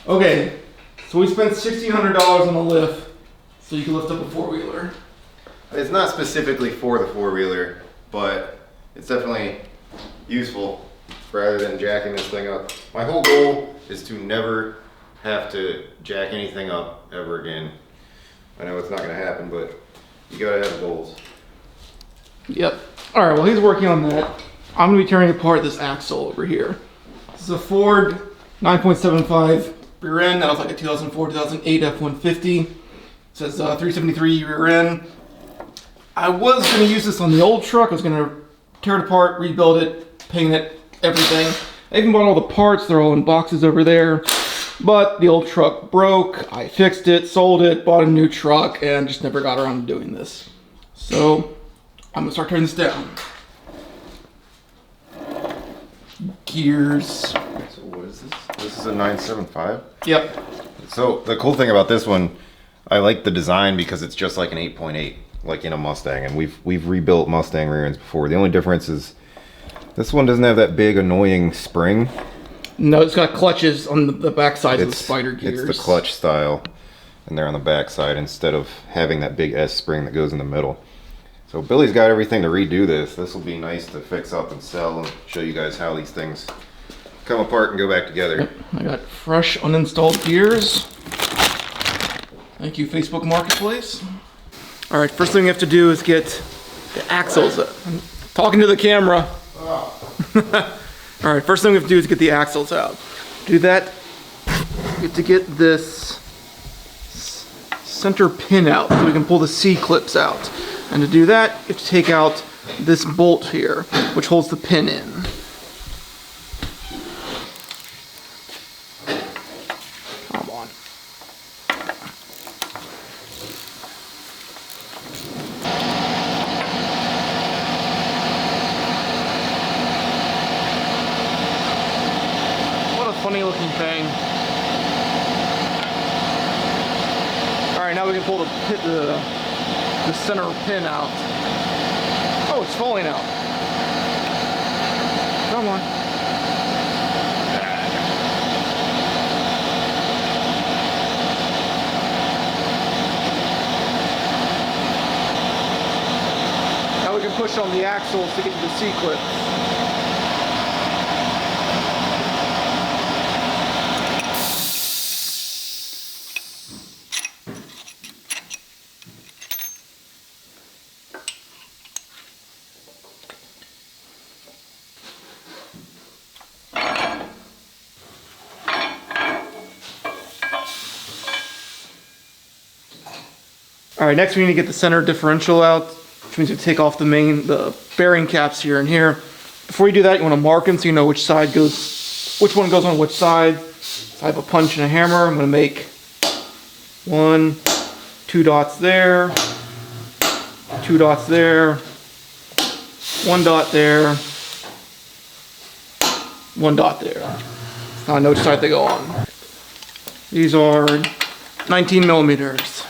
Okay, so we spent $1,600 on a lift so you can lift up a four-wheeler. It's not specifically for the four-wheeler, but it's definitely useful rather than jacking this thing up. My whole goal is to never have to jack anything up ever again. I know it's not gonna happen, but you gotta have goals. Yep. All right, well, he's working on that. I'm gonna be tearing apart this axle over here. This is a Ford 9.75 rear end. That was like a 2004, 2008 F-150. It says 373 rear end. I was gonna use this on the old truck. I was gonna tear it apart, rebuild it, paint it, everything. I even bought all the parts. They're all in boxes over there. But the old truck broke. I fixed it, sold it, bought a new truck, and just never got around to doing this. So I'm gonna start tearing this down. Gears. So what is this? This is a 975? Yep. So the cool thing about this one, I like the design because it's just like an 8.8, like in a Mustang, and we've rebuilt Mustang rear ends before. The only difference is this one doesn't have that big annoying spring. No, it's got clutches on the back side of the spider gears. It's the clutch style, and they're on the back side instead of having that big S spring that goes in the middle. So Billy's got everything to redo this. This will be nice to fix up and sell and show you guys how these things come apart and go back together. Yep. I got fresh uninstalled gears. Thank you, Facebook Marketplace. All right, first thing we have to do is get the axles. I'm talking to the camera. All right, first thing we have to do is get the axles out. To do that, we have to get this center pin out so we can pull the C-clips out. And to do that, you have to take out this bolt here, which holds the pin in. Come on. What a funny looking thing. Alright, now we can pull the center pin out. Oh, it's falling out. Come on. Now we can push on the axles to get to the C-clip. All right, next we need to get the center differential out, which means we take off the bearing caps here and here. Before you do that, you want to mark them so you know which one goes on which side. So I have a punch and a hammer. I'm going to make 1, 2 dots there, 2 dots there, 1 dot there, 1 dot there. Now I know which side they go on. These are 19 millimeters.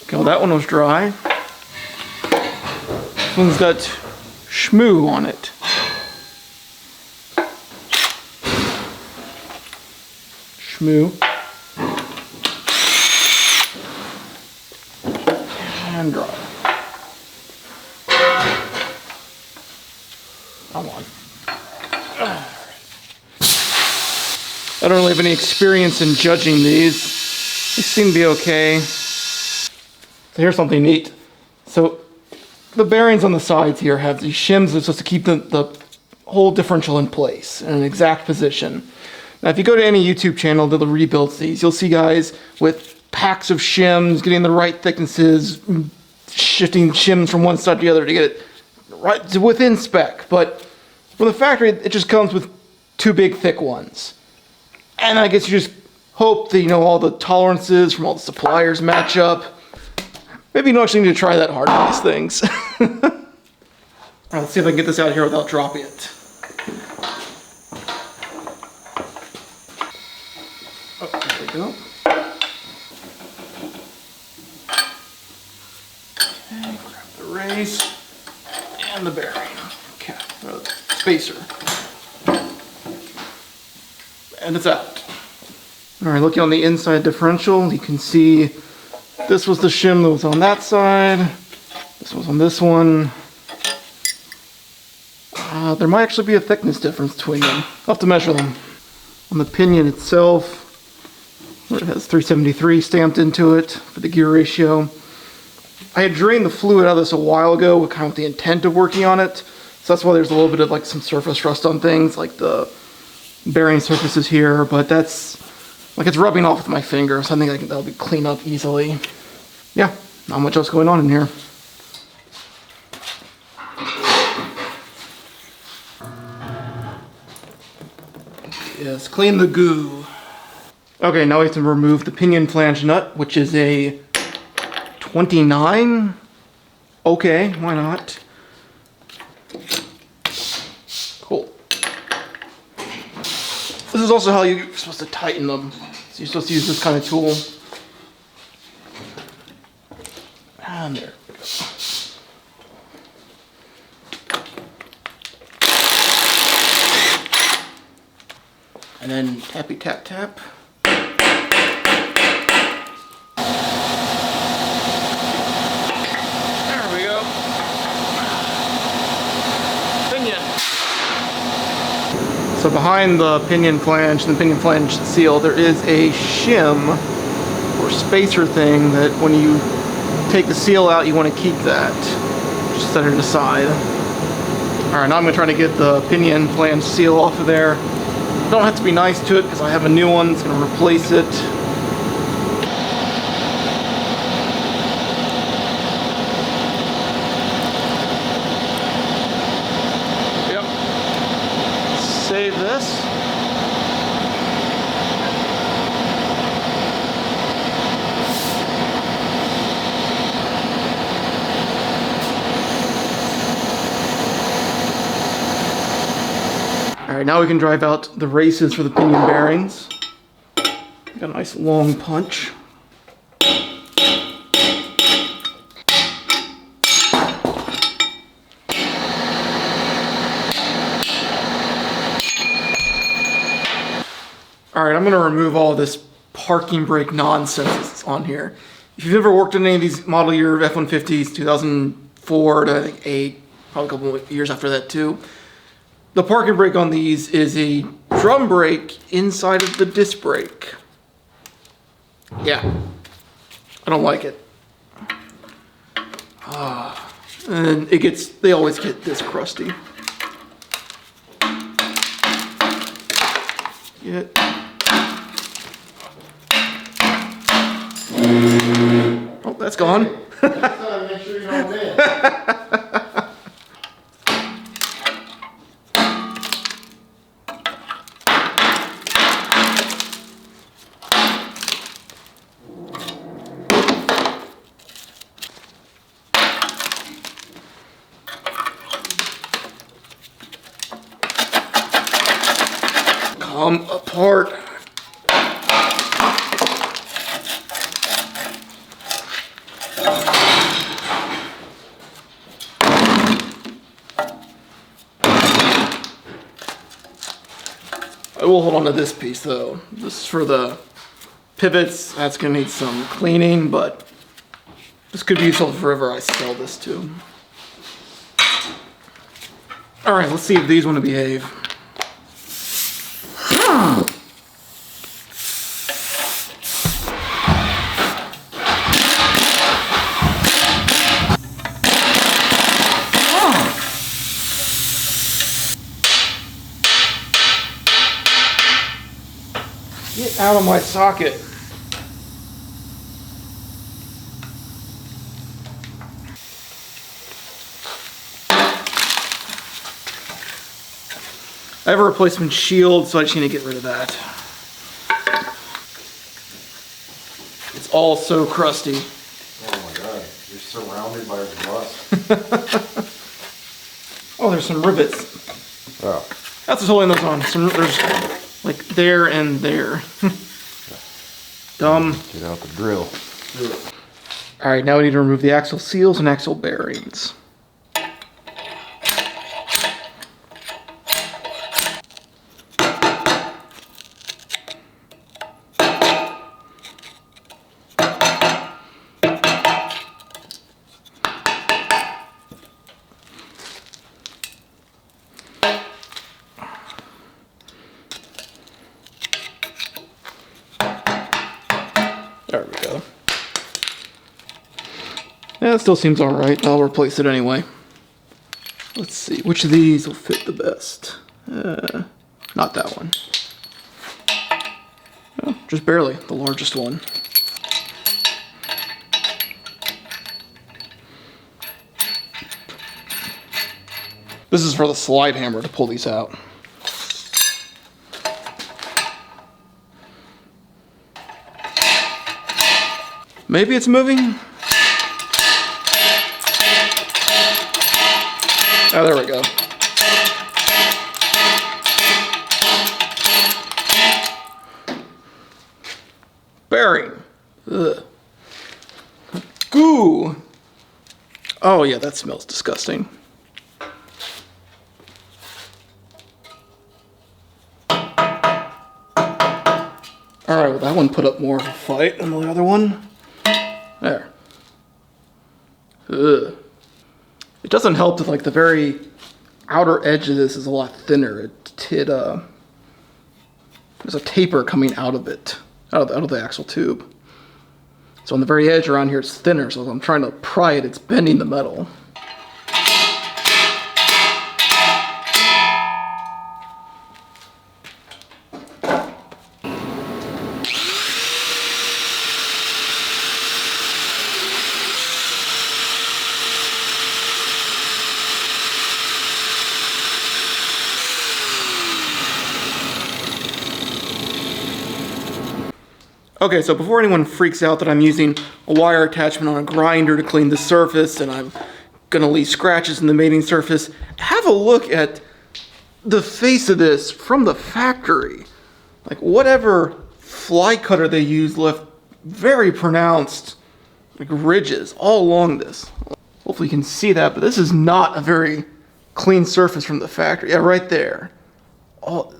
Okay, well, that one was dry. This one's got shmoo on it. Shmoo. And dry. Come on. I don't really have any experience in judging these. They seem to be okay. So here's something neat. So the bearings on the sides here have these shims that's supposed to keep the whole differential in place in an exact position. Now if you go to any YouTube channel that rebuilds these, you'll see guys with packs of shims, getting the right thicknesses, shifting shims from one side to the other to get it right to within spec. But from the factory, it just comes with 2 big thick ones. And I guess you just hope that, you know, all the tolerances from all the suppliers match up. Maybe you don't actually need to try that hard on these things. All right, let's see if I can get this out here without dropping it. we go. Okay, grab the race and the bearing cap, spacer. And it's out. All right, looking on the inside differential, you can see this was the shim that was on that side. This was on this one. There might actually be a thickness difference between them. I'll have to measure them. On the pinion itself, where it has 373 stamped into it for the gear ratio. I had drained the fluid out of this a while ago with kind of the intent of working on it. So that's why there's a little bit of like some surface rust on things, like the bearing surfaces here, but that's like it's rubbing off with my finger, so I think that'll be cleaned up easily. Yeah, not much else going on in here. Yes, clean the goo. Okay, now we have to remove the pinion flange nut, which is a 29. Okay, why not? Cool. This is also how you're supposed to tighten them. So you're supposed to use this kind of tool. And there we go. And then tappy tap tap. There we go. Pinion. So behind the pinion flange and the pinion flange seal, there is a shim or spacer thing that when you take the seal out, you want to keep that. Just set it aside. Alright, now I'm going to try to get the pinion flange seal off of there. Don't have to be nice to it because I have a new one that's going to replace it. Yep. Save this. Alright, now we can drive out the races for the pinion bearings. Got a nice long punch. Alright, I'm going to remove all this parking brake nonsense that's on here. If you've ever worked on any of these model year F-150s, 2004 to I think 8, probably a couple of years after that too, the parking brake on these is a drum brake inside of the disc brake. Yeah, I don't like it. And they always get this crusty. Get. Oh, that's gone. Make sure you don't win. Come apart. I will hold on to this piece though. This is for the pivots. That's gonna need some cleaning, but this could be useful for whoever I sell this to. All right, let's see if these want to behave. Get out of my socket. I have a replacement shield, so I just need to get rid of that. It's all so crusty. Oh my god, you're surrounded by rust. Oh, there's some rivets. Oh. That's what's holding those on. There's like there and there. Dumb. Get out the drill. All right, now we need to remove the axle seals and axle bearings. There we go. Yeah, it still seems all right. I'll replace it anyway. Let's see, which of these will fit the best? Not that one. Oh, just barely, the largest one. This is for the slide hammer to pull these out. Maybe it's moving. Oh, there we go. Bearing. Ugh. Goo. Oh yeah, that smells disgusting. Alright, well that one put up more of a fight than the other one. There. Ugh. It doesn't help that like the very outer edge of this is a lot thinner. There's a taper coming out of it, out of the axle tube. So on the very edge around here it's thinner, so as I'm trying to pry it, it's bending the metal. Okay, so before anyone freaks out that I'm using a wire attachment on a grinder to clean the surface and I'm gonna leave scratches in the mating surface, have a look at the face of this from the factory. Like whatever fly cutter they used left very pronounced like ridges all along this. Hopefully you can see that, but this is not a very clean surface from the factory. Yeah, right there.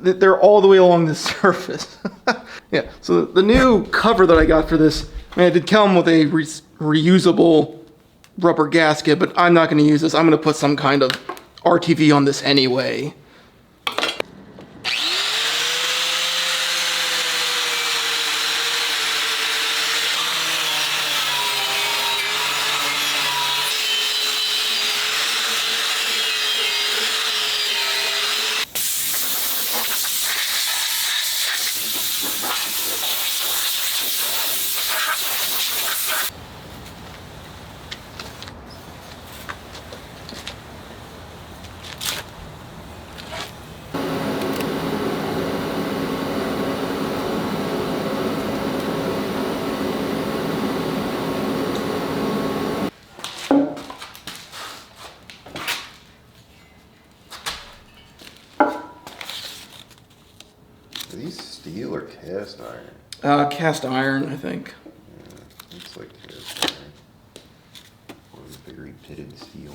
They're all the way along the surface. Yeah, so the new cover that I got for this, I mean, it did come with a reusable rubber gasket, but I'm not going to use this. I'm going to put some kind of RTV on this anyway. Are these steel or cast iron? Cast iron, I think. Yeah, looks like cast iron. Or very pitted steel.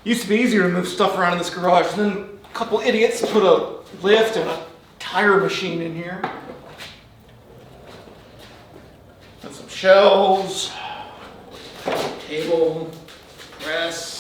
Used to be easier to move stuff around in this garage, and then a couple idiots put a lift and a tire machine in here. And some shelves, table, press.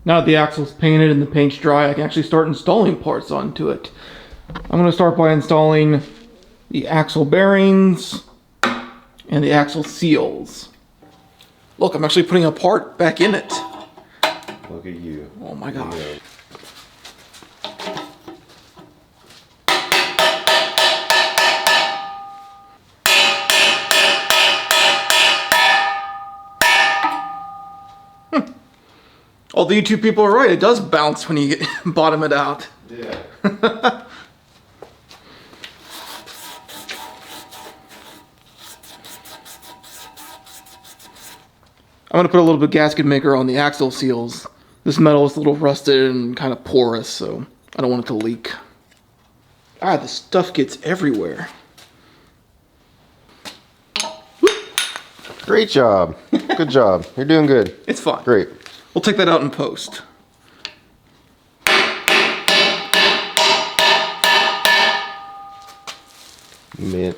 Now that the axle's painted and the paint's dry, I can actually start installing parts onto it. I'm going to start by installing the axle bearings and the axle seals. Look, I'm actually putting a part back in it. Look at you. Oh my gosh. Yeah. All the YouTube people are right. It does bounce when you get bottom it out. Yeah. I'm gonna put a little bit of gasket maker on the axle seals. This metal is a little rusted and kind of porous, so I don't want it to leak. Ah, the stuff gets everywhere. Great job. Good job. You're doing good. It's fine. Great. We'll take that out in post. Man.